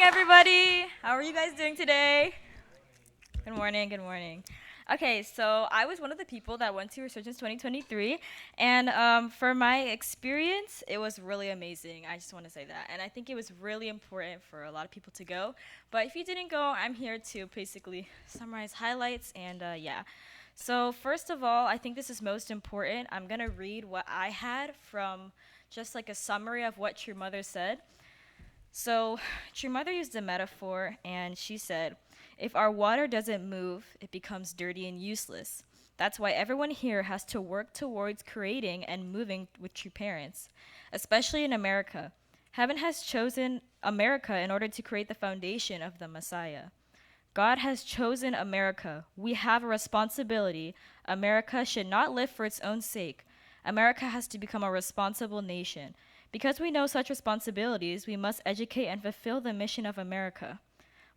everybody. How are you guys doing today? Good morning, good morning. Okay, so I was one of the people that went to Resurgence 2023, and for my experience, it was really amazing. I just want to say that. And I think it was really important for a lot of people to go. But if you didn't go, I'm here to basically summarize highlights, and yeah. So, first of all, I think this is most important. I'm going to read what I had from just like a summary of what True Mother said. So, True Mother used a metaphor, and she said, if our water doesn't move, it becomes dirty and useless. That's why everyone here has to work towards creating and moving with true parents, especially in America. Heaven has chosen America in order to create the foundation of the Messiah. God has chosen America. We have a responsibility. America should not live for its own sake. America has to become a responsible nation. Because we know such responsibilities, we must educate and fulfill the mission of America.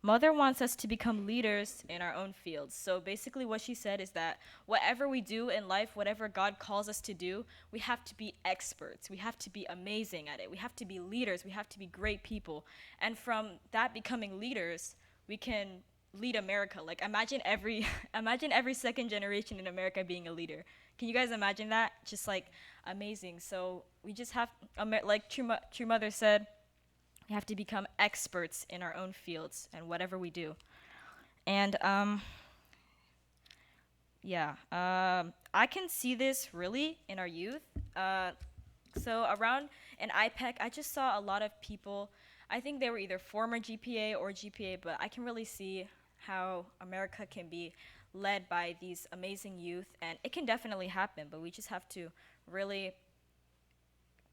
Mother wants us to become leaders in our own fields. So basically, what she said is that whatever we do in life, whatever God calls us to do, we have to be experts. We have to be amazing at it. We have to be leaders. We have to be great people. And from that becoming leaders, we can lead America. Like imagine every second generation in America being a leader. Can you guys imagine that? Just like amazing. So we just have, like True Mother said, we have to become experts in our own fields and whatever we do. And yeah, I can see this really in our youth. So around an IPEC, I just saw a lot of people. I think they were either former GPA or GPA, but I can really see how America can be led by these amazing youth, and it can definitely happen. But we just have to really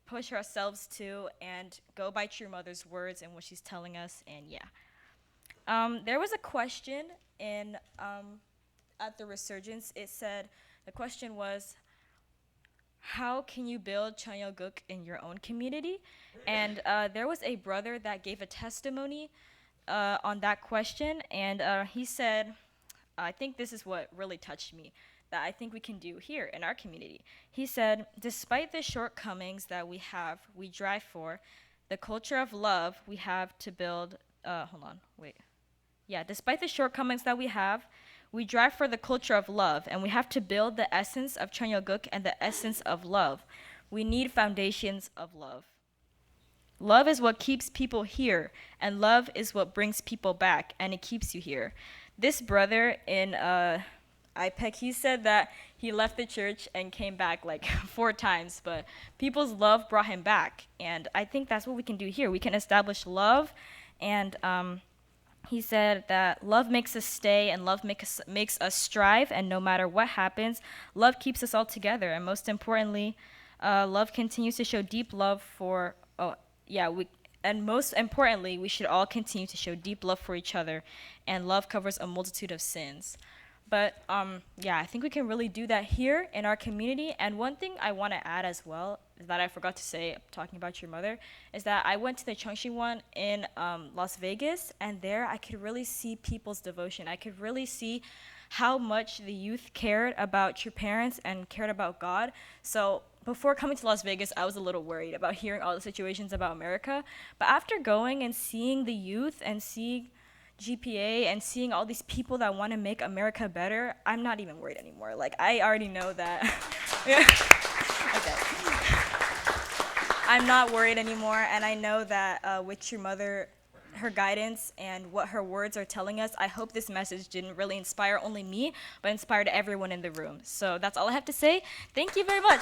push ourselves to and go by True Mother's words and what she's telling us. And yeah, there was a question in at the Resurgence. It said the question was, how can you build Chanyeolguk in your own community? And there was a brother that gave a testimony on that question, and he said, I think this is what really touched me, that I think we can do here in our community. He said, despite the shortcomings that we have, we drive for the culture of love we have to build. Hold on, wait. Yeah, despite the shortcomings that we have, we drive for the culture of love, and we have to build the essence of Chanyeolguk and the essence of love. We need foundations of love. Love is what keeps people here, and love is what brings people back, and it keeps you here. This brother in IPEC, he said that he left the church and came back like 4 times, but people's love brought him back, and I think that's what we can do here. We can establish love, and he said that love makes us stay and love makes us strive, and no matter what happens, love keeps us all together. And most importantly, love continues to show deep love for, and most importantly, we should all continue to show deep love for each other, and love covers a multitude of sins. But yeah, I think we can really do that here in our community. And one thing I want to add as well that I forgot to say, talking about Your Mother, is that I went to the Cheongshi one in Las Vegas, and there I could really see people's devotion. I could really see how much the youth cared about your parents and cared about God. So before coming to Las Vegas, I was a little worried about hearing all the situations about America. But after going and seeing the youth and seeing GPA and seeing all these people that want to make America better, I'm not even worried anymore. Like, I already know that. Okay. I'm not worried anymore, and I know that with Your Mother, her guidance and what her words are telling us, I hope this message didn't really inspire only me, but inspired everyone in the room. So that's all I have to say. Thank you very much.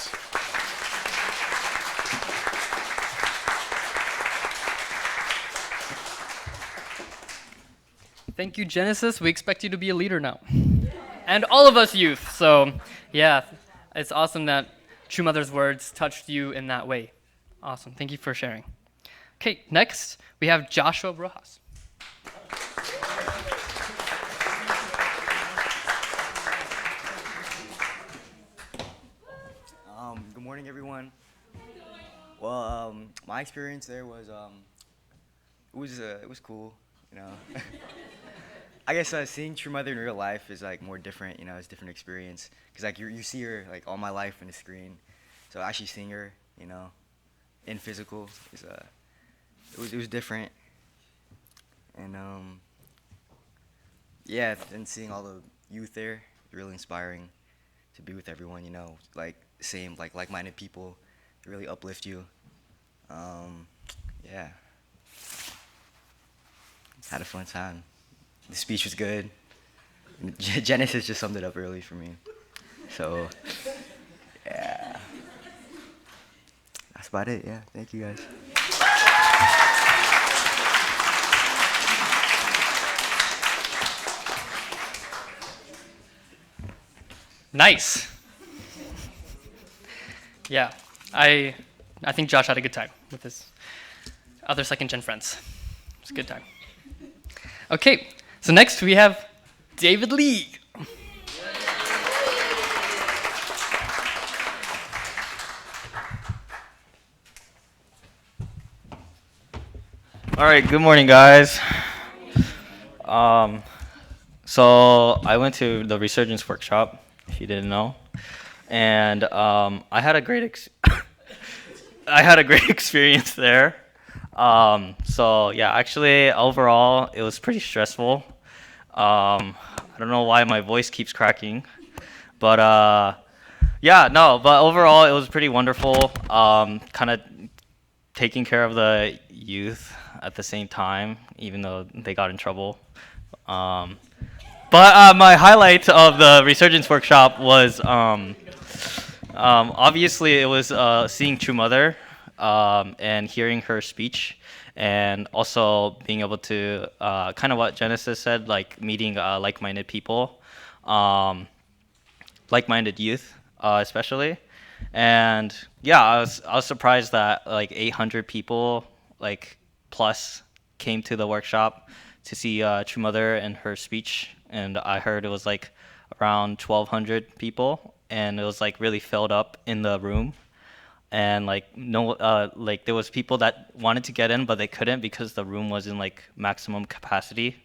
Thank you, Genesis. We expect you to be a leader now. And all of us youth. So, yeah, it's awesome that True Mother's words touched you in that way. Awesome. Thank you for sharing. Okay, next we have Joshua Rojas. Good morning, everyone. Well, my experience there was it was cool, you know. I guess seeing True Mother in real life is like more different, you know. It's a different experience because like you see her like all my life on the screen, so actually seeing her, you know, in physical is it was different. And yeah, and seeing all the youth there, really inspiring to be with everyone. Like same like-minded people, they really uplift you. Um, yeah, had a fun time. The speech was good. Genesis just summed it up early for me. So yeah, that's about it. Yeah, thank you guys. Nice. Yeah, I think Josh had a good time with his other second gen friends. It's a good time. Okay, so next we have David Lee. All right, good morning, guys. Um, so I went to the Resurgence workshop, if you didn't know, and I had a great I had a great experience there. So yeah, actually, overall, it was pretty stressful. I don't know why my voice keeps cracking, but yeah, no, but overall, it was pretty wonderful. Kind of taking care of the youth at the same time, even though they got in trouble. Um, but my highlight of the Resurgence workshop was obviously it was seeing True Mother and hearing her speech, and also being able to kind of what Genesis said, like meeting like-minded people, um, like-minded youth, especially. And yeah, I was surprised that like 800 people like plus came to the workshop to see True Mother and her speech, and I heard it was like around 1,200 people, and it was like really filled up in the room, and like no like there was people that wanted to get in but they couldn't because the room was in like maximum capacity.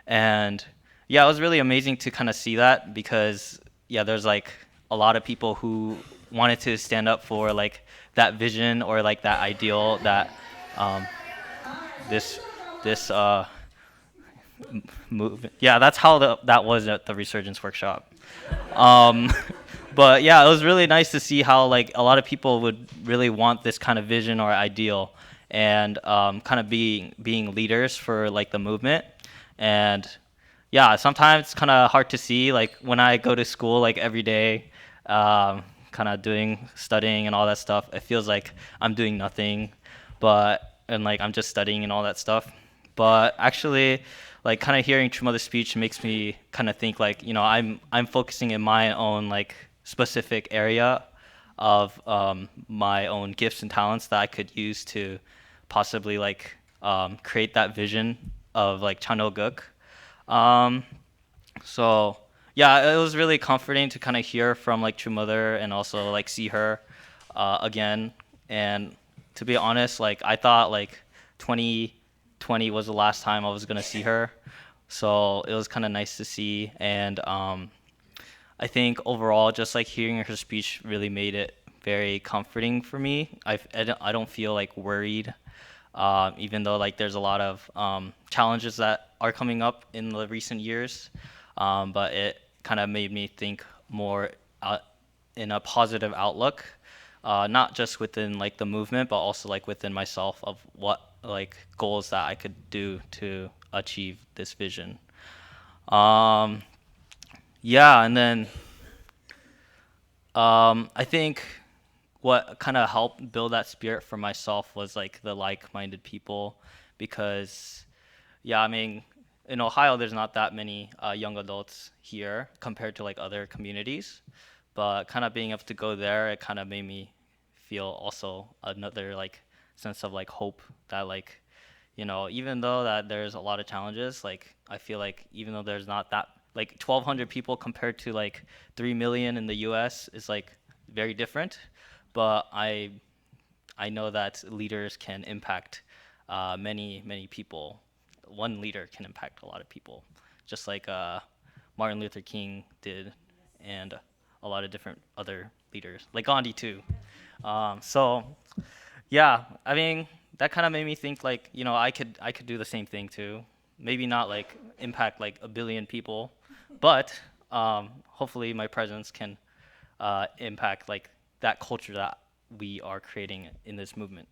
And yeah, it was really amazing to kind of see that, because yeah, there's like a lot of people who wanted to stand up for like that vision or like that ideal that um, this this move. Yeah, that's how that was at the Resurgence workshop. Um, but yeah, it was really nice to see how like a lot of people would really want this kind of vision or ideal, and kind of being leaders for like the movement. And yeah, sometimes it's kind of hard to see. Like when I go to school like every day, kind of studying and all that stuff, it feels like I'm doing nothing, and like I'm just studying and all that stuff. But actually, like kind of hearing True Mother's speech makes me kind of think like, I'm focusing in my own like specific area of my own gifts and talents that I could use to possibly like create that vision of like Chanoguk. Um, so yeah, it was really comforting to kind of hear from like True Mother and also like see her again. And to be honest, like I thought like 2020 was the last time I was gonna see her, so it was kind of nice to see. And I think overall, just like hearing her speech really made it very comforting for me. I don't feel like worried, even though like there's a lot of challenges that are coming up in the recent years. But it kind of made me think more in a positive outlook, not just within like the movement, but also like within myself of what like goals that I could do to achieve this vision. Um, yeah, and then I think what kind of helped build that spirit for myself was like the like-minded people, because yeah, I mean, in Ohio there's not that many young adults here compared to like other communities, but kind of being able to go there, it kind of made me feel also another like sense of like hope that like, even though that there's a lot of challenges, like I feel like even though there's not that like 1,200 people compared to like 3 million in the US is like very different, but I know that leaders can impact many people. One leader can impact a lot of people, just like Martin Luther King did, and a lot of different other leaders, like Gandhi too. So yeah, I mean that kind of made me think like, I could do the same thing too. maybe not like impact like a billion people, but hopefully my presence can impact like that culture that we are creating in this movement.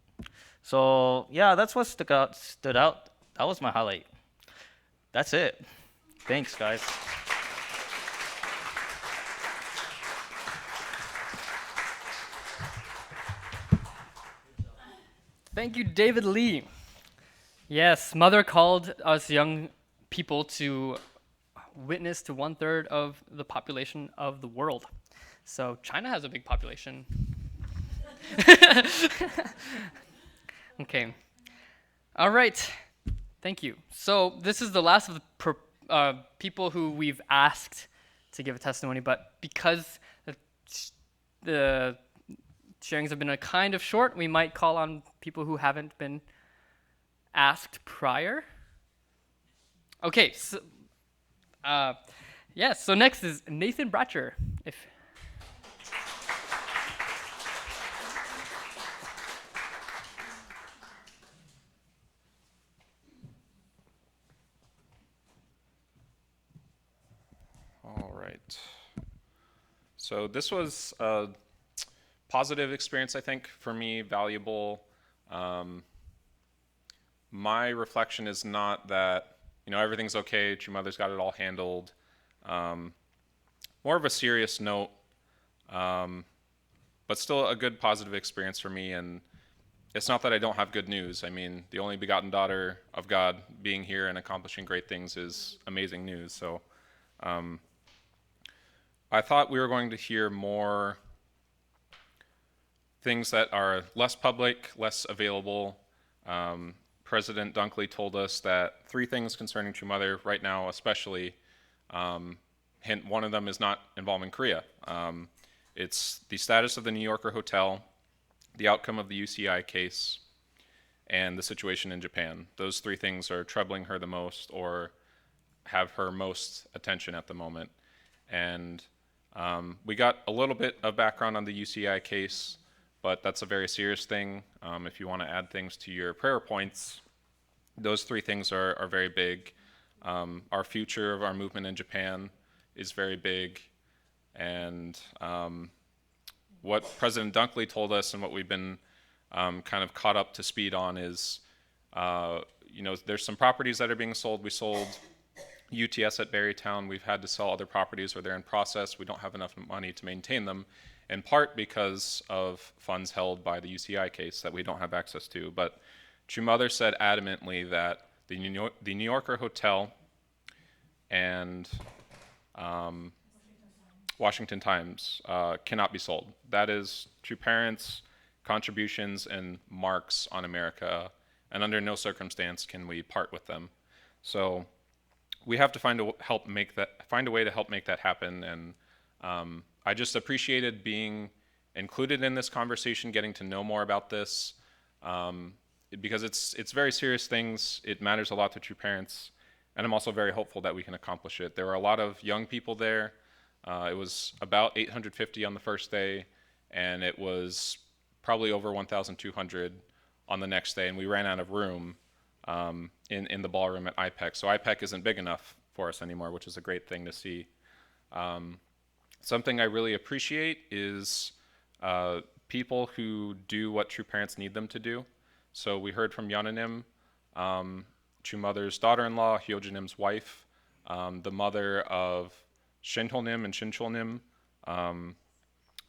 So yeah, that's what stood out. That was my highlight. That's it. Thanks, guys. Thank you, David Lee. Yes, Mother called us young people to witness to 1/3 of the population of the world. So China has a big population. Okay. All right. Thank you. So this is the last of the people who we've asked to give a testimony, but because the sharings have been a kind of short, we might call on people who haven't been asked prior. Okay, so so next is Nathan Bratcher. If All right. So this was a positive experience, I think, for me, valuable. My reflection is not that, everything's okay, True Mother's got it all handled. More of a serious note, but still a good positive experience for me. And it's not that I don't have good news. I mean, the only begotten daughter of God being here and accomplishing great things is amazing news. So I thought we were going to hear more things that are less public, less available. President Dunkley told us that 3 things concerning True Mother right now, especially, hint one of them is not involving Korea. It's the status of the New Yorker hotel, the outcome of the UCI case, and the situation in Japan. Those 3 things are troubling her the most or have her most attention at the moment. And we got a little bit of background on the UCI case, but that's a very serious thing. If you want to add things to your prayer points, those 3 things are very big. Our future of our movement in Japan is very big. And what President Dunkley told us and what we've been kind of caught up to speed on is, there's some properties that are being sold. We sold UTS at Berrytown. We've had to sell other properties or they're in process. We don't have enough money to maintain them, in part because of funds held by the UCI case that we don't have access to. But True Mother said adamantly that the New Yorker Hotel and Washington Times cannot be sold. That is True Parents' contributions and marks on America, and under no circumstance can we part with them. So we have to find a way to help make that happen. And I just appreciated being included in this conversation, getting to know more about this, because it's very serious things. It matters a lot to True Parents, and I'm also very hopeful that we can accomplish it. There were a lot of young people there. It was about 850 on the first day, and it was probably over 1,200 on the next day, and we ran out of room in the ballroom at IPEC. So IPEC isn't big enough for us anymore, which is a great thing to see. Something I really appreciate is people who do what True Parents need them to do. So we heard from Yonanim, True Mother's daughter-in-law, Hyojinim's wife, the mother of Shinholnim and Shinchulnim,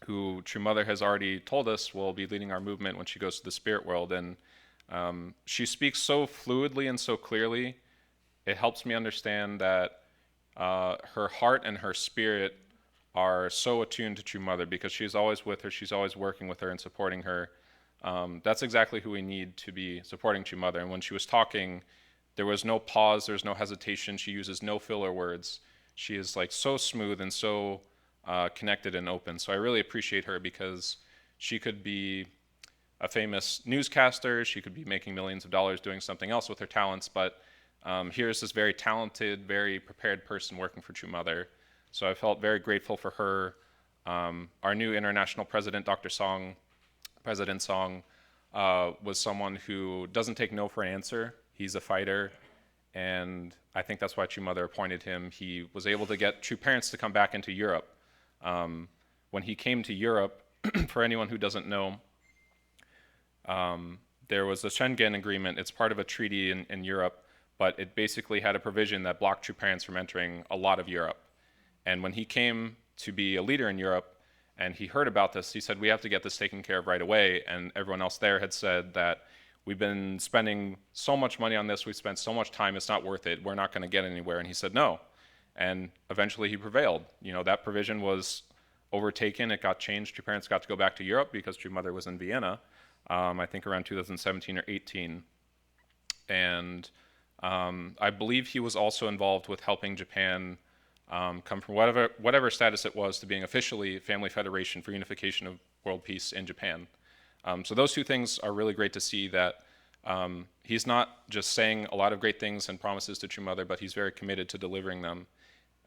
who True Mother has already told us will be leading our movement when she goes to the spirit world. And she speaks so fluidly and so clearly. It helps me understand that her heart and her spirit are so attuned to True Mother because she's always with her, she's always working with her and supporting her. That's exactly who we need to be supporting True Mother. And when she was talking, there was no pause, there's no hesitation. She uses no filler words. She is like so smooth and so connected and open. So I really appreciate her because she could be a famous newscaster, she could be making millions of dollars doing something else with her talents, but here's this very talented, very prepared person working for True Mother. So I felt very grateful for her. Our new international president, Dr. Song, President Song, was someone who doesn't take no for an answer. He's a fighter, and I think that's why True Mother appointed him. He was able to get True Parents to come back into Europe. When he came to Europe, for anyone who doesn't know, there was a Schengen Agreement. It's part of a treaty in Europe, but it basically had a provision that blocked True Parents from entering a lot of Europe. And when he came to be a leader in Europe, and he heard about this, he said, we have to get this taken care of right away. And everyone else there had said that we've been spending so much money on this, we've spent so much time, it's not worth it, we're not going to get anywhere. And he said no. And eventually he prevailed. You know, that provision was overtaken, it got changed. True Parents got to go back to Europe because True Mother was in Vienna, I think around 2017 or 18. And I believe he was also involved with helping Japan come from whatever status it was to being officially Family Federation for Unification of World Peace in Japan. So those two things are really great to see, that he's not just saying a lot of great things and promises to True Mother, but he's very committed to delivering them.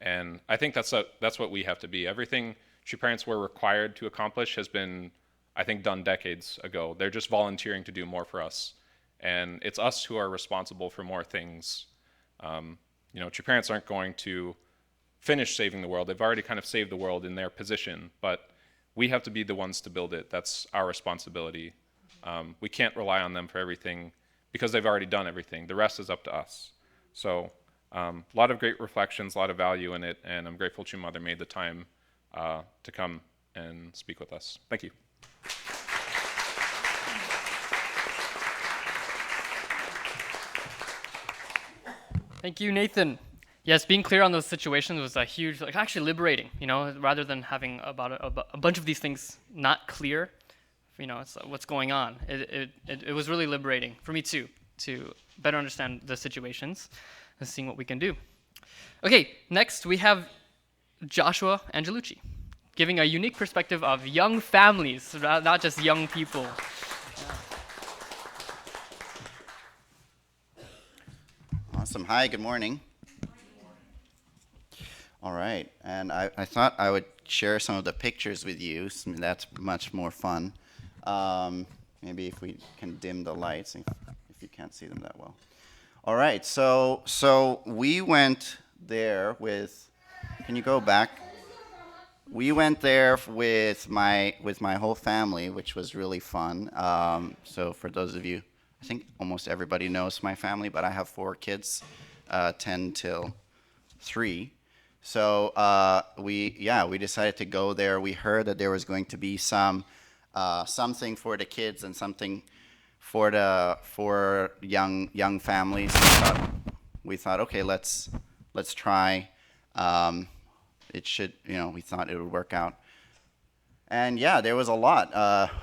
And I think that's what we have to be. Everything True Parents were required to accomplish has been, I think, done decades ago. They're just volunteering to do more for us. And it's us who are responsible for more things. You know, True Parents aren't going to finish saving the world. They've already kind of saved the world in their position, but we have to be the ones to build it. That's our responsibility. We can't rely on them for everything because they've already done everything. The rest is up to us. So a lot of great reflections, a lot of value in it, and I'm grateful True Mother made the time to come and speak with us. Thank you. Thank you, Nathan. Yes, being clear on those situations was a huge, like, actually liberating, you know, rather than having about a bunch of these things not clear, you know, it's what's going on. It was really liberating for me too, to better understand the situations and seeing what we can do. Okay, next we have Joshua Angelucci, giving a unique perspective of young families, not just young people. Awesome. Hi, good morning. All right, and I thought I would share some of the pictures with you. That's much more fun. Maybe if we can dim the lights, if you can't see them that well. All right, so we went there with, can you go back? We went there with my whole family, which was really fun. So for those of you, I think almost everybody knows my family, but I have 4 kids, 10 till 3. So we decided to go there. We heard that there was going to be something for the kids and something for young families. We thought, okay, let's try. We thought it would work out. And yeah, there was a lot.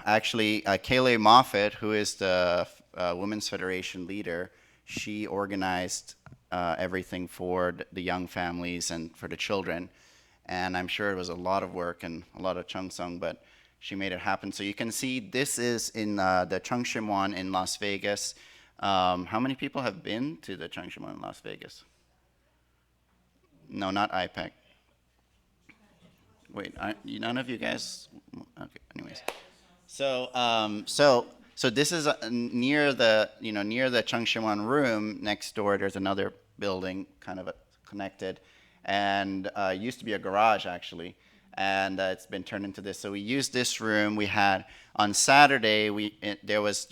Actually, Kayleigh Moffett, who is the Women's Federation leader, she organized everything for the young families and for the children. And I'm sure it was a lot of work and a lot of Cheongsong, but she made it happen. So you can see this is in the Cheongshimwon in Las Vegas. How many people have been to the Cheongshimwon in Las Vegas? No, not IPEC. Wait, none of you guys? Okay, anyways. So this is near the Cheongshimwon room. Next door, there's another building, kind of connected, and used to be a garage actually, and it's been turned into this. So we used this room. We had on Saturday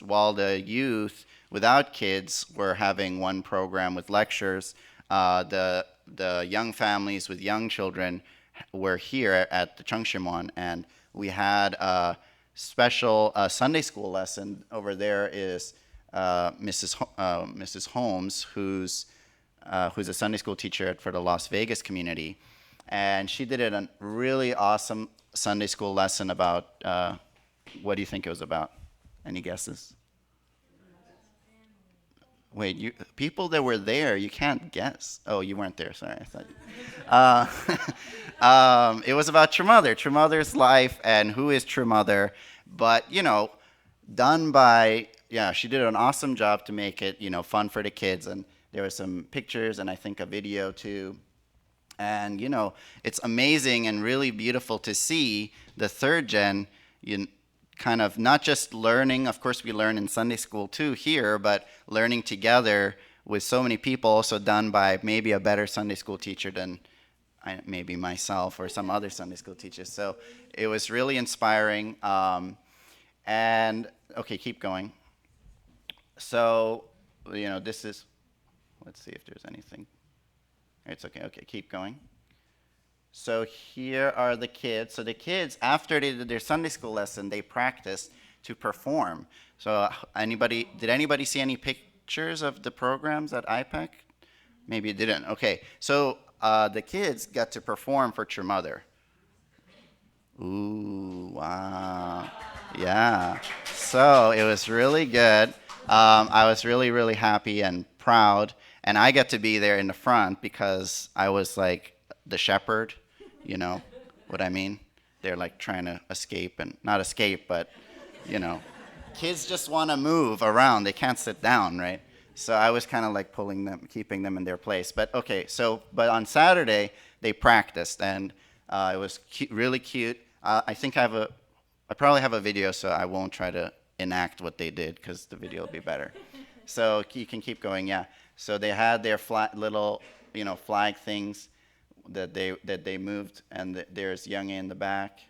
while the youth without kids were having one program with lectures. The young families with young children were here at the Cheongshimwon, and we had a special Sunday school lesson. Over there is Mrs. Holmes, who's a Sunday school teacher for the Las Vegas community, and she did a really awesome Sunday school lesson about what do you think it was about? Any guesses? Wait, people that were there, you can't guess. Oh, you weren't there. Sorry, I thought. It was about True Mother, True Mother's life, and who is True Mother. But done by she did an awesome job to make it fun for the kids. And there were some pictures and I think a video too. And it's amazing and really beautiful to see the third gen. Kind of not just learning, of course we learn in Sunday school too here, but learning together with so many people, also done by maybe a better Sunday school teacher than maybe myself or some other Sunday school teachers. So it was really inspiring. And okay, keep going. So, this is, let's see if there's anything. It's okay. Okay, keep going. So here are the kids. So the kids, after they did their Sunday school lesson, they practiced to perform. So did anybody see any pictures of the programs at IPEC? Maybe you didn't. Okay, so the kids got to perform for True Mother. Ooh, wow. Yeah. So it was really good. I was really, really happy and proud. And I got to be there in the front because I was like the shepherd, you know what I mean? They're like trying to escape, and not escape, but, kids just want to move around. They can't sit down, right? So I was kind of like pulling them, keeping them in their place. But okay, but on Saturday, they practiced, and it was really cute. I think I probably have a video, so I won't try to enact what they did because the video will be better. So you can keep going, yeah. So they had their little, flag things that they moved, and there's Young in the back.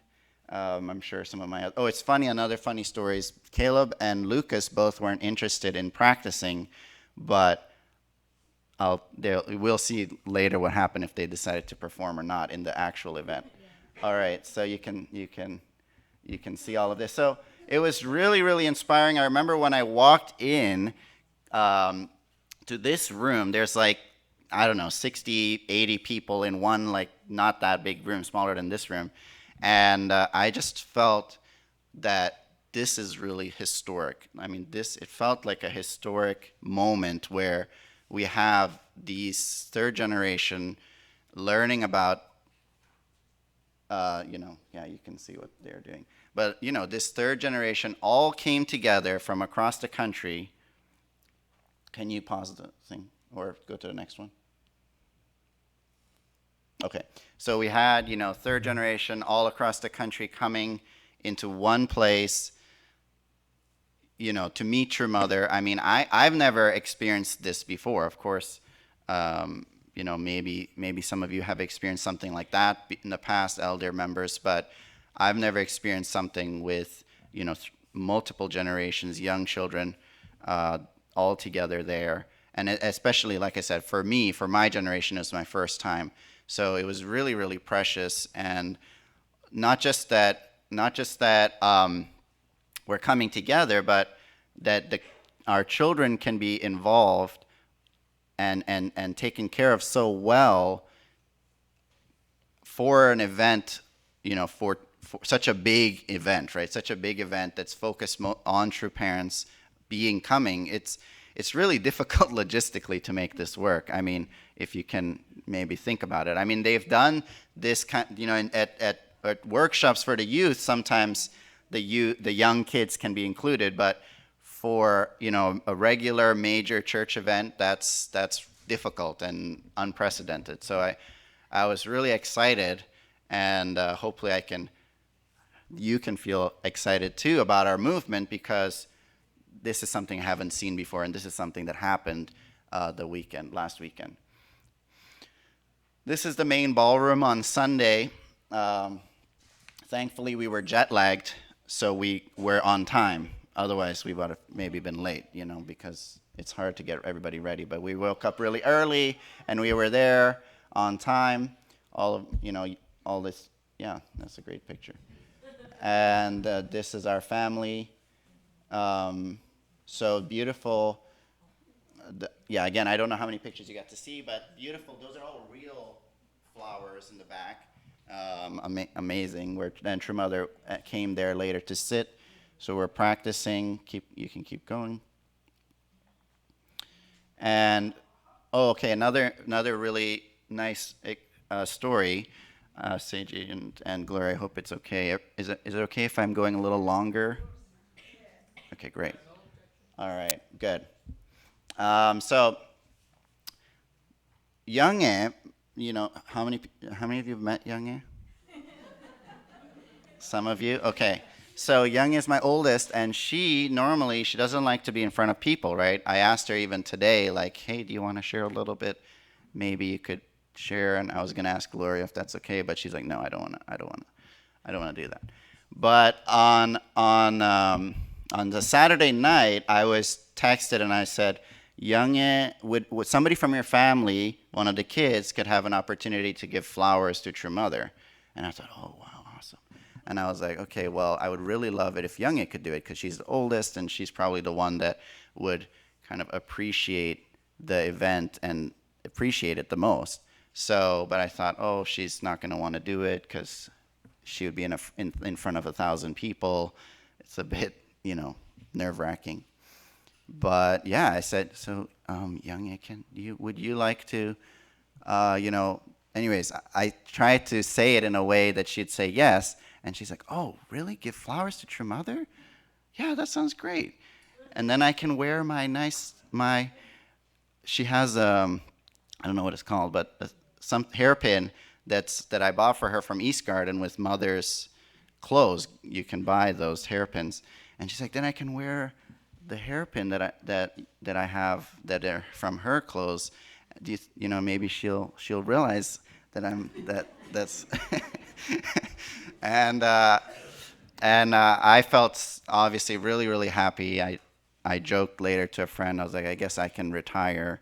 I'm sure some of my it's funny. Another funny story is Caleb and Lucas both weren't interested in practicing, but we'll see later what happened if they decided to perform or not in the actual event. Yeah. All right, so you can see all of this. So it was really, really inspiring. I remember when I walked in to this room, there's like, I don't know, 60, 80 people in one, like, not that big room, smaller than this room. And I just felt that this is really historic. I mean, it felt like a historic moment where we have these third generation learning about, you can see what they're doing. But, this third generation all came together from across the country. Can you pause the thing or go to the next one? Okay, so we had, third generation all across the country coming into one place, to meet True Mother. I mean, I've never experienced this before. Of course, maybe some of you have experienced something like that in the past, elder members, but I've never experienced something with, multiple generations, young children, all together there. And especially, like I said, for me, for my generation, it was my first time. So it was really, really precious, and not just that we're coming together, but that our children can be involved and taken care of so well for an event, for such a big event, right? Such a big event that's focused on True Parents coming. It's really difficult logistically to make this work. I mean, if you can maybe think about it. I mean, they've done this kind, at workshops for the youth. Sometimes the young kids can be included, but for a regular major church event, that's difficult and unprecedented. So I was really excited, and hopefully you can feel excited too about our movement, because this is something I haven't seen before, and this is something that happened last weekend. This is the main ballroom on Sunday. Thankfully, we were jet-lagged, so we were on time. Otherwise, we would have maybe been late, because it's hard to get everybody ready. But we woke up really early, and we were there on time. All this, yeah, that's a great picture. And this is our family. So beautiful. Again, I don't know how many pictures you got to see, but beautiful. Those are all real flowers in the back. Amazing. And True Mother came there later to sit. So we're practicing. You can keep going. And okay, another really nice story. Seiji and Gloria, I hope it's okay. Is it okay if I'm going a little longer? Okay, great. All right, good. So, Young-e, how many of you have met Young-e? Some of you? Okay. So Young is my oldest, and she doesn't like to be in front of people, right? I asked her even today, like, hey, do you want to share a little bit? Maybe you could share. And I was gonna ask Gloria if that's okay, but she's like, no, I don't wanna. I don't wanna do that. But on the Saturday night, I was texted and I said, Young, would somebody from your family, one of the kids, could have an opportunity to give flowers to True Mother? And I thought, oh wow, awesome. And I was like, okay, well, I would really love it if Young could do it because she's the oldest and she's probably the one that would kind of appreciate the event and appreciate it the most. So, but I thought, oh, she's not going to want to do it because she would be in front of 1,000 people. It's a bit, nerve-wracking. But yeah, I said, so Young, would you like to, anyways, I tried to say it in a way that she'd say yes. And she's like, oh, really? Give flowers to True Mother? Yeah, that sounds great. And then I can wear she has, I don't know what it's called, but some hairpin that I bought for her from East Garden with Mother's clothes. You can buy those hairpins. And she's like, then I can wear the hairpin that I have that are from her clothes. Maybe she'll realize that that's and I felt obviously really, really happy. I joked later to a friend, I was like, I guess I can retire.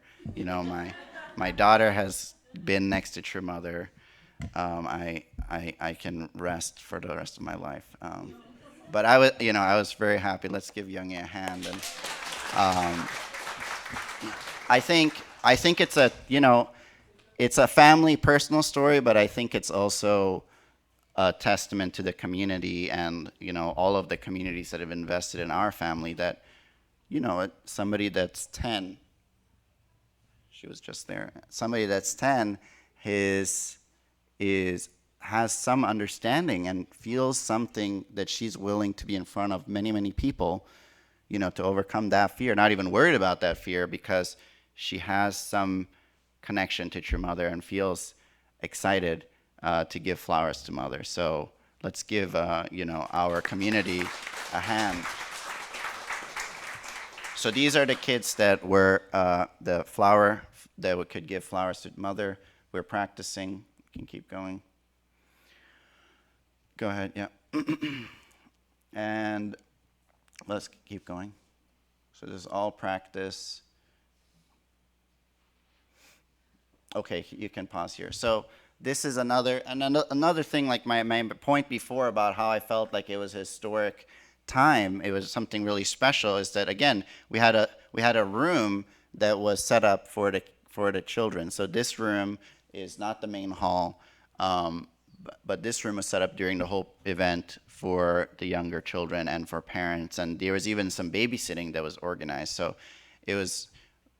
My daughter has been next to True Mother. I can rest for the rest of my life. But I was very happy. Let's give Young a hand. And I think it's a family personal story, but I think it's also a testament to the community and all of the communities that have invested in our family. That somebody that's 10, she was just there. Somebody that's 10 has some understanding and feels something that she's willing to be in front of many, many people, to overcome that fear. Not even worried about that fear because she has some connection to True Mother and feels excited to give flowers to Mother. So let's give our community a hand. So these are the kids that were the flower that we could give flowers to Mother. We're practicing. We can keep going. Go ahead, yeah. And let's keep going. So this is all practice. Okay, you can pause here. So this is another thing, like my point before about how I felt like it was a historic time. It was something really special. Is that again we had a room that was set up for the children. So this room is not the main hall, but this room was set up during the whole event for the younger children and for parents. And there was even some babysitting that was organized. So it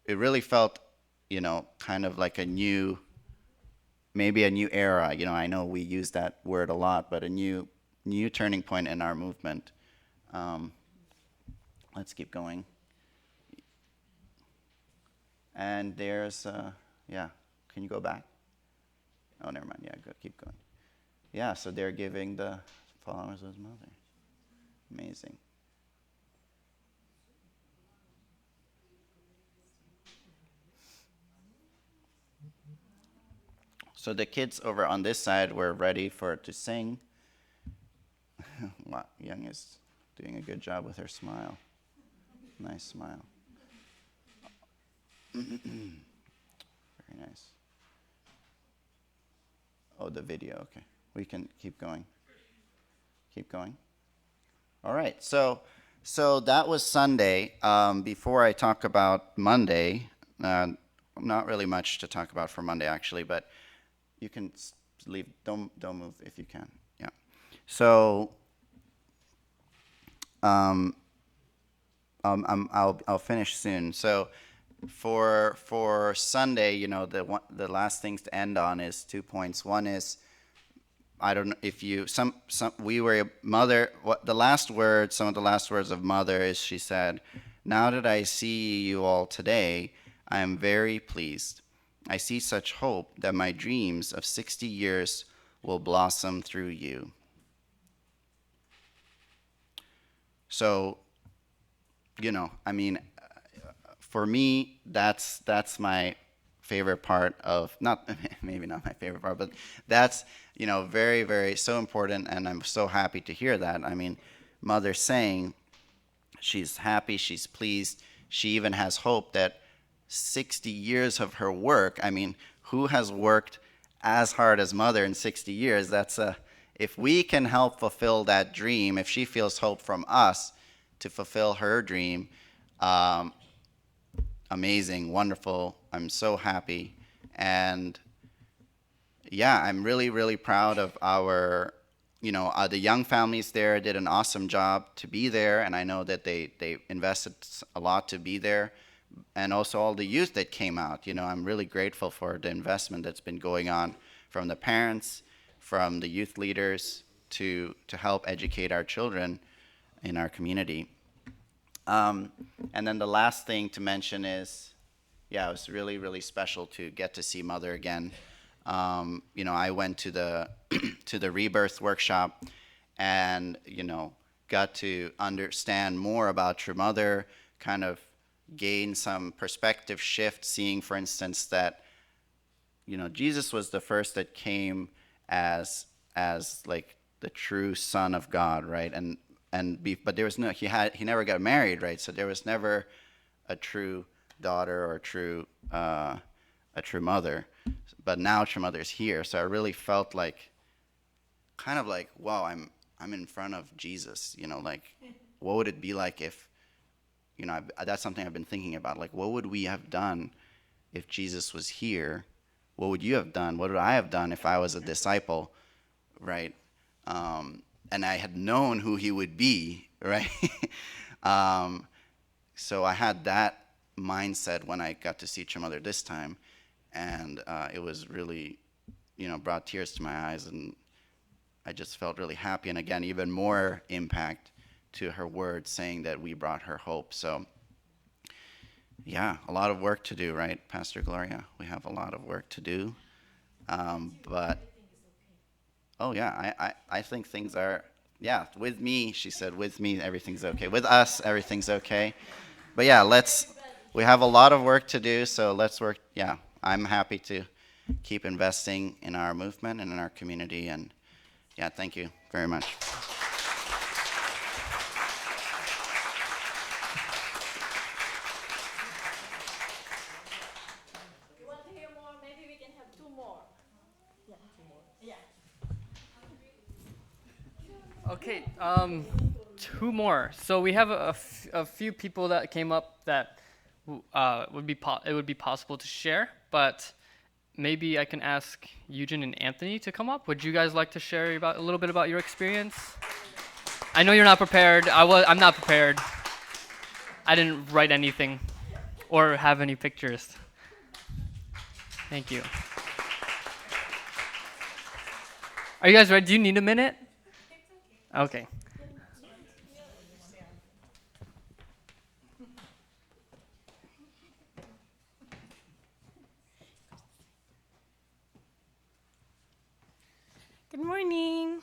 really felt, kind of like maybe a new era. I know we use that word a lot, but a new turning point in our movement. Let's keep going. And there's, can you go back? Oh, never mind. Yeah, keep going. Yeah, so they're giving the flowers to his Mother. Amazing. So the kids over on this side were ready to sing. Wow, Young is doing a good job with her smile. Nice smile. Very nice. Oh, the video, okay. We can keep going. Keep going. All right, so that was Sunday. Before I talk about Monday, not really much to talk about for Monday actually, but you can leave. Don't move if you can. Yeah. So I'll finish soon. So for Sunday, the last things to end on is 2 points. One is, I don't know if we were Mother. Some of the last words of Mother is she said, "Now that I see you all today, I am very pleased. I see such hope that my dreams of 60 years will blossom through you." So, I mean, for me, that's my favorite part of, not maybe not my favorite part, but that's very, very so important, and I'm so happy to hear that. I mean, Mother saying she's happy, she's pleased, she even has hope that 60 years of her work. I mean, who has worked as hard as Mother in 60 years? If we can help fulfill that dream, if she feels hope from us to fulfill her dream, amazing, wonderful. I'm so happy. And yeah, I'm really, really proud of our, the young families there did an awesome job to be there. And I know that they invested a lot to be there. And also all the youth that came out. I'm really grateful for the investment that's been going on from the parents, from the youth leaders to help educate our children in our community. And then the last thing to mention is, it was really, really special to get to see Mother again. I went to the to the Rebirth workshop and, got to understand more about True Mother, kind of gain some perspective shift, seeing, for instance, that, Jesus was the first that came as like the true Son of God, right? But there was he never got married, right? So there was never a true daughter or a true mother. But now True Mother is here, so I really felt like, kind of like, wow, I'm in front of Jesus. Like, what would it be like if, that's something I've been thinking about. Like, what would we have done if Jesus was here? What would you have done? What would I have done if I was a disciple, right? And I had known who he would be, right? So I had that mindset when I got to see True Mother this time, and it was really, brought tears to my eyes, and I just felt really happy, and again, even more impact to her words saying that we brought her hope. So yeah, a lot of work to do, right, Pastor Gloria? We have a lot of work to do, but oh yeah, I think things are, with me, she said, with me everything's okay. With us, everything's okay. But yeah, we have a lot of work to do, so let's work. Yeah, I'm happy to keep investing in our movement and in our community, and yeah, thank you very much. You want to hear more? Maybe we can have two more. Yeah, two more. Yeah. Okay, two more. So we have a few people that came up that it would be possible to share, but maybe I can ask Eugen and Anthony to come up. Would you guys like to share a little bit about your experience? I know you're not prepared. I'm not prepared. I didn't write anything or have any pictures. Thank you. Are you guys ready? Do you need a minute? Okay. Good morning.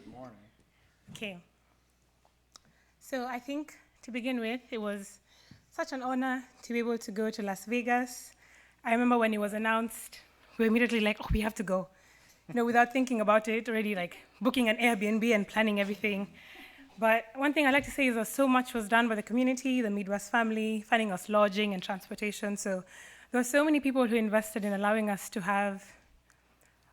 Good morning. Okay. So I think to begin with, it was such an honor to be able to go to Las Vegas. I remember when it was announced, we were immediately like, oh, we have to go. Without thinking about it, already like booking an Airbnb and planning everything. But one thing I'd like to say is that so much was done by the community, the Midwest family, finding us lodging and transportation. So there were so many people who invested in allowing us to have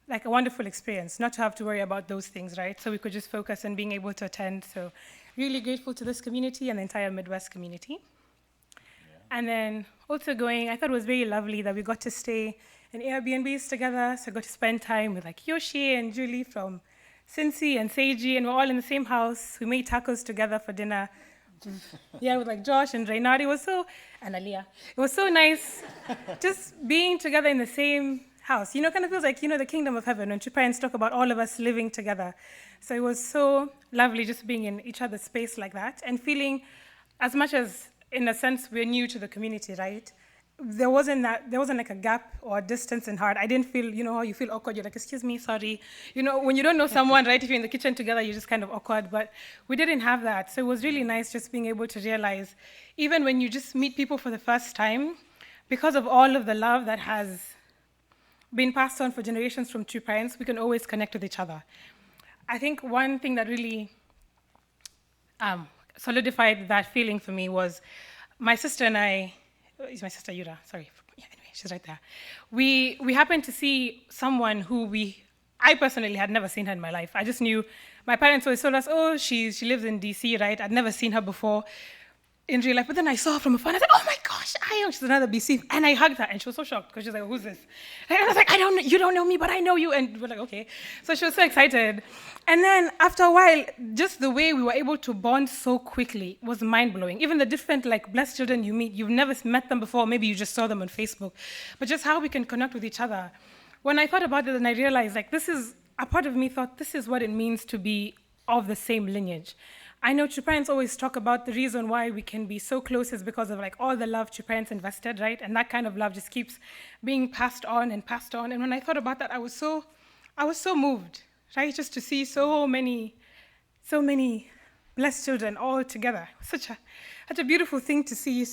like a wonderful experience, not to have to worry about those things, right? So we could just focus on being able to attend. So really grateful to this community and the entire Midwest community. Yeah. And then also I thought it was very lovely that we got to stay in Airbnbs together. So I got to spend time with like Yoshi and Julie from Cincy and Seiji, and we're all in the same house. We made tacos together for dinner. Yeah, with like Josh and Reynard. And Aliyah. It was so nice just being together in the same house. Kind of feels like, the kingdom of heaven when your parents talk about all of us living together. So it was so lovely just being in each other's space like that and feeling, as much as in a sense we're new to the community, right? there wasn't like a gap or a distance in heart. I didn't feel, you know, how you feel awkward. You're like, excuse me, sorry. You know, when you don't know someone, right? If you're in the kitchen together, you're just kind of awkward. But we didn't have that. So it was really nice just being able to realize, even when you just meet people for the first time, because of all of the love that has been passed on for generations from two parents, we can always connect with each other. I think one thing that really solidified that feeling for me was my sister and I, is my sister Yura, sorry. Yeah, anyway, she's right there. We happened to see someone who I personally had never seen her in my life. I just knew, my parents always told us, oh, she lives in DC, right? I'd never seen her before in real life, but then I saw her from afar and I was like, oh my gosh, she's another BC. And I hugged her and she was so shocked because she's like, who's this? And I was like, you don't know me, but I know you. And we're like, okay. So she was so excited. And then after a while, just the way we were able to bond so quickly was mind-blowing. Even the different blessed children you meet, you've never met them before, maybe you just saw them on Facebook, but just how we can connect with each other. When I thought about it and I realized a part of me thought this is what it means to be of the same lineage. I know True Parents always talk about the reason why we can be so close is because of all the love True Parents invested, right? And that kind of love just keeps being passed on and passed on. And when I thought about that, I was so moved, right? Just to see so many blessed children all together. Such a beautiful thing to see.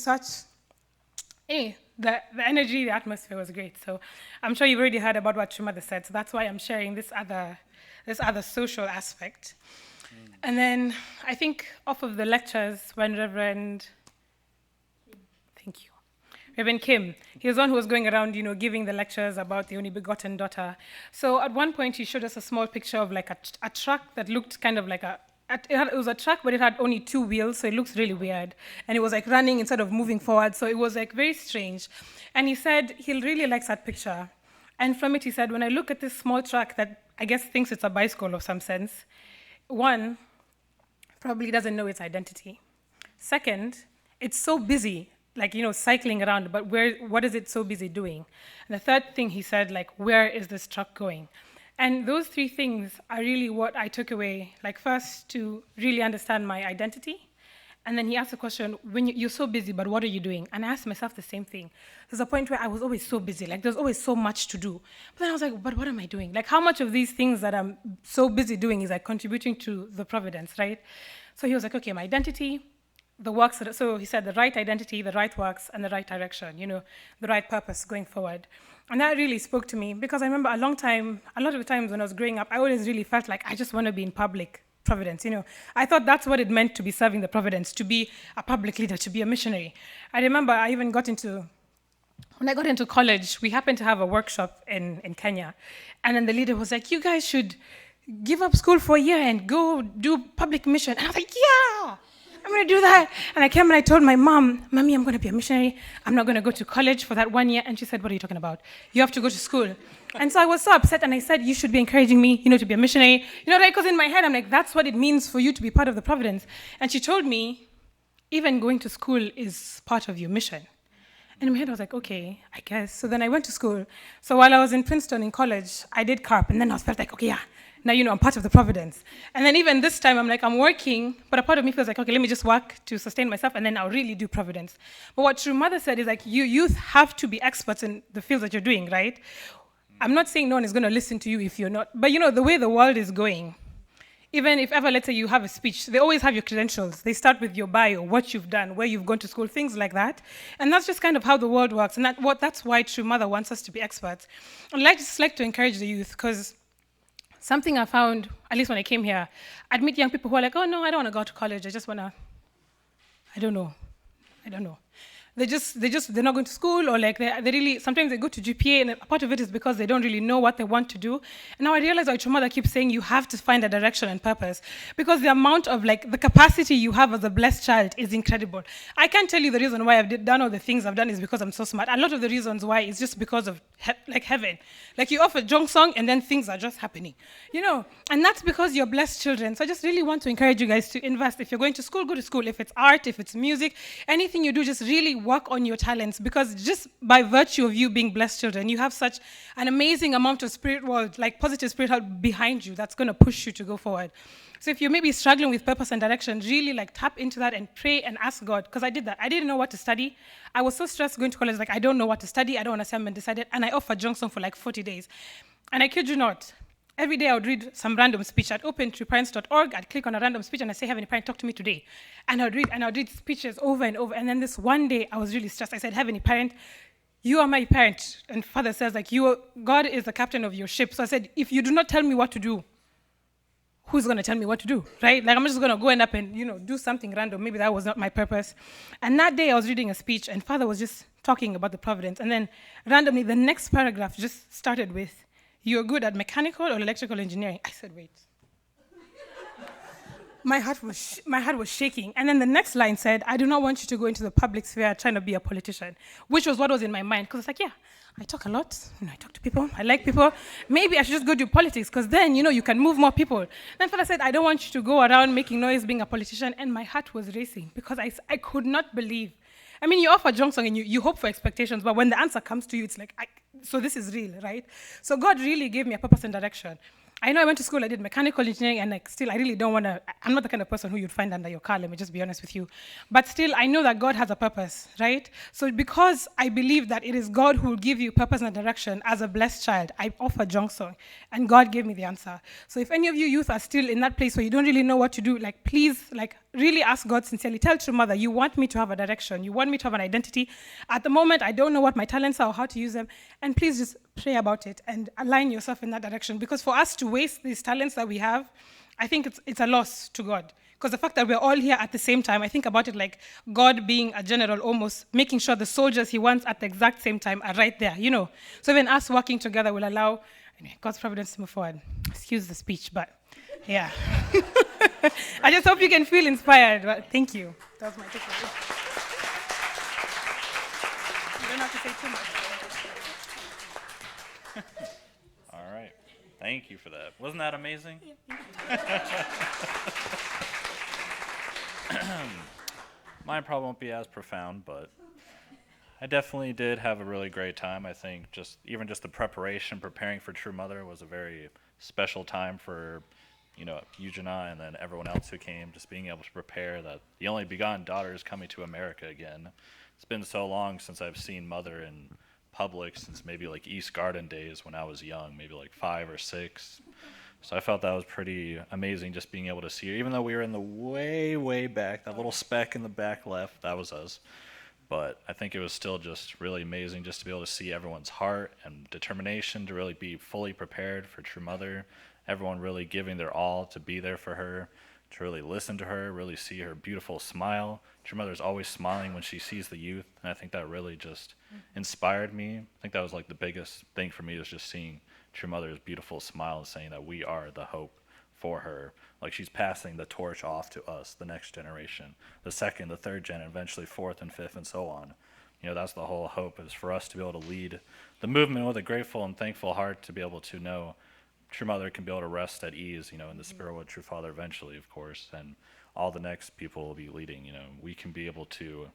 The energy, the atmosphere was great. So I'm sure you've already heard about what True Mother said. So that's why I'm sharing this other social aspect. And then I think off of the lectures when Reverend Kim, he was the one who was going around, giving the lectures about the only begotten daughter. So at one point he showed us a small picture of a truck that looked kind of like it was a truck, but it had only 2 wheels, so it looks really weird. And it was running instead of moving forward, so it was very strange. And he said he really likes that picture. And from it he said, when I look at this small truck that I guess thinks it's a bicycle of some sense, one, probably doesn't know its identity. Second, it's so busy, cycling around, but what is it so busy doing? And the third thing he said, where is this truck going? And those 3 things are really what I took away, first to really understand my identity. And then he asked the question, when you're so busy, but what are you doing? And I asked myself the same thing. There's a point where I was always so busy, there's always so much to do. But then I was like, but what am I doing? How much of these things that I'm so busy doing is contributing to the providence, right? So he was like, okay, my identity, the works, so he said the right identity, the right works, and the right direction, the right purpose going forward. And that really spoke to me because I remember a lot of the times when I was growing up, I always really felt like I just want to be in public providence, I thought that's what it meant to be serving the providence, to be a public leader, to be a missionary. I remember I even when I got into college, we happened to have a workshop in Kenya. And then the leader was like, you guys should give up school for a year and go do public mission. And I was like, yeah, I'm going to do that. And I came and I told my mom, Mommy, I'm going to be a missionary. I'm not going to go to college for that 1 year. And she said, what are you talking about? You have to go to school. And so I was so upset, and I said, you should be encouraging me, to be a missionary. Right? Because in my head, I'm like, that's what it means for you to be part of the providence. And she told me, even going to school is part of your mission. And in my head, I was like, okay, I guess. So then I went to school. So while I was in Princeton in college, I did CARP, and then I felt like, okay, yeah, now, I'm part of the providence. And then even this time, I'm working, but a part of me feels like, okay, let me just work to sustain myself, and then I'll really do providence. But what True Mother said is you youth have to be experts in the fields that you're doing, right? I'm not saying no one is going to listen to you if you're not, but the way the world is going, even if ever, let's say you have a speech, they always have your credentials. They start with your bio, what you've done, where you've gone to school, things like that. And that's just kind of how the world works. And that's why True Mother wants us to be experts. And I'd just like to encourage the youth, because something I found, at least when I came here, I'd meet young people who are like, oh no, I don't want to go to college. I just want to, I don't know. They're not going to school, or they really, sometimes they go to GPA, and a part of it is because they don't really know what they want to do. And now I realize why True Mother keeps saying you have to find a direction and purpose, because the amount of the capacity you have as a blessed child is incredible. I can't tell you the reason why I've done all the things I've done is because I'm so smart. A lot of the reasons why is just because of heaven. You offer Jongsong and then things are just happening, and that's because you're blessed children. So I just really want to encourage you guys to invest. If you're going to school, go to school. If it's art, if it's music, anything you do, just really work on your talents, because just by virtue of you being blessed children, you have such an amazing amount of positive spiritual behind you that's going to push you to go forward. So if you're maybe struggling with purpose and direction, really tap into that and pray and ask God, because I did that. I didn't know what to study. I was so stressed going to college, I don't know what to study. I don't understand, and decided, and I offered Johnson for 40 days. And I kid you not, every day I would read some random speech. I'd open trueparents.org, I'd click on a random speech and I'd say, Heavenly Parent, talk to me today. And I'd read speeches over and over. And then this one day I was really stressed. I said, Heavenly Parent, you are my parent. And Father says, God is the captain of your ship. So I said, if you do not tell me what to do, who's going to tell me what to do, right? I'm just going to go up and, do something random. Maybe that was not my purpose. And that day I was reading a speech and Father was just talking about the providence. And then randomly the next paragraph just started with, you're good at mechanical or electrical engineering. I said, wait. My heart was shaking. And then the next line said, I do not want you to go into the public sphere trying to be a politician, which was what was in my mind. Because it's yeah, I talk a lot. I talk to people. I like people. Maybe I should just go do politics, because then, you can move more people. Then Father said, I don't want you to go around making noise being a politician. And my heart was racing because I could not believe. I mean, you offer Jongsong and you hope for expectations, but when the answer comes to you, it's so this is real, right? So God really gave me a purpose and direction. I know I went to school, I did mechanical engineering, and still I really don't want to, I'm not the kind of person who you'd find under your car, let me just be honest with you. But still, I know that God has a purpose, right? So because I believe that it is God who will give you purpose and direction as a blessed child, I offer Jongsong, and God gave me the answer. So if any of you youth are still in that place where you don't really know what to do, please, really ask God sincerely. Tell True Mother, you want me to have a direction. You want me to have an identity. At the moment, I don't know what my talents are or how to use them. And please just pray about it and align yourself in that direction. Because for us to waste these talents that we have, I think it's a loss to God. Because the fact that we're all here at the same time, I think about it like God being a general, almost making sure the soldiers he wants at the exact same time are right there, So even us working together will allow God's providence to move forward. Excuse the speech, but yeah. I just hope you can feel inspired. But thank you. That was my takeaway. You don't have to say too much. All right. Thank you for that. Wasn't that amazing? Mine probably won't be as profound, but I definitely did have a really great time. I think even just the preparing for True Mother was a very special time for Eugenia and then everyone else who came, just being able to prepare that the only begotten daughter is coming to America again. It's been so long since I've seen Mother in public, since maybe East Garden days when I was young, maybe 5 or 6. So I felt that was pretty amazing just being able to see her, even though we were in the way, way back, that little speck in the back left, that was us. But I think it was still just really amazing just to be able to see everyone's heart and determination to really be fully prepared for True Mother. Everyone really giving their all to be there for her, to really listen to her, really see her beautiful smile. True Mother's always smiling when she sees the youth, and I think that really just inspired me. I think that was the biggest thing for me, was just seeing True Mother's beautiful smile and saying that we are the hope for her. She's passing the torch off to us, the next generation, the second, the third gen, and eventually fourth and fifth and so on. That's the whole hope, is for us to be able to lead the movement with a grateful and thankful heart, to be able to know True Mother can be able to rest at ease, in the spirit with True Father eventually, of course, and all the next people will be leading. We can be able to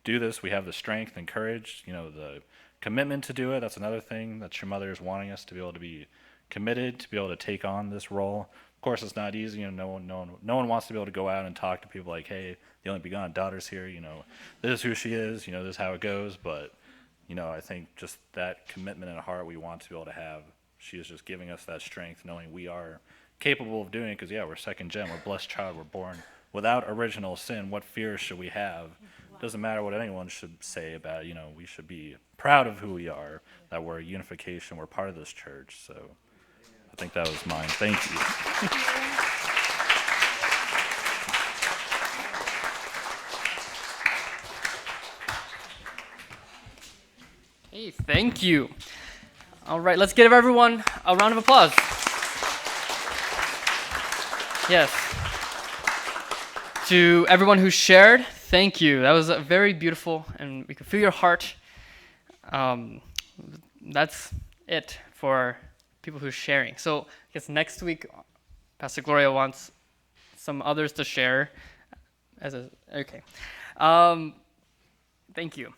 do this. We have the strength and courage, the commitment to do it. That's another thing that True Mother is wanting us to be able to be committed, to be able to take on this role. Of course, it's not easy. No one wants to be able to go out and talk to people like, hey, the only begotten daughter's here. This is who she is. This is how it goes. But I think just that commitment and heart we want to be able to have. She is just giving us that strength, knowing we are capable of doing it. Because we're second gen. We're blessed child. We're born without original sin. What fears should we have? Doesn't matter what anyone should say about it. We should be proud of who we are. That we're unification. We're part of this church. So I think that was mine. Thank you. Hey, thank you. All right, let's give everyone a round of applause. Yes. To everyone who shared, thank you. That was very beautiful, and we could feel your heart. That's it for people who's sharing. So I guess next week, Pastor Gloria wants some others to share. Okay. Thank you.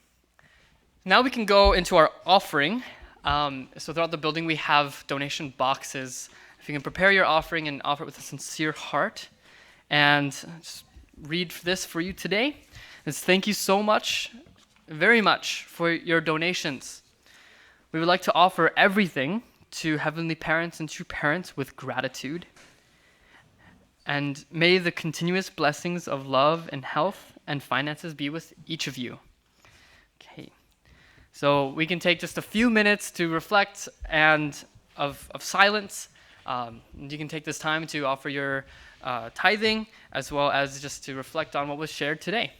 Now we can go into our offering. So throughout the building, we have donation boxes. If you can prepare your offering and offer it with a sincere heart. And just read this for you today. It's thank you so much, very much, for your donations. We would like to offer everything to Heavenly Parents and True Parents with gratitude. And may the continuous blessings of love and health and finances be with each of you. Okay. So we can take just a few minutes to reflect and of silence. You can take this time to offer your tithing as well as just to reflect on what was shared today.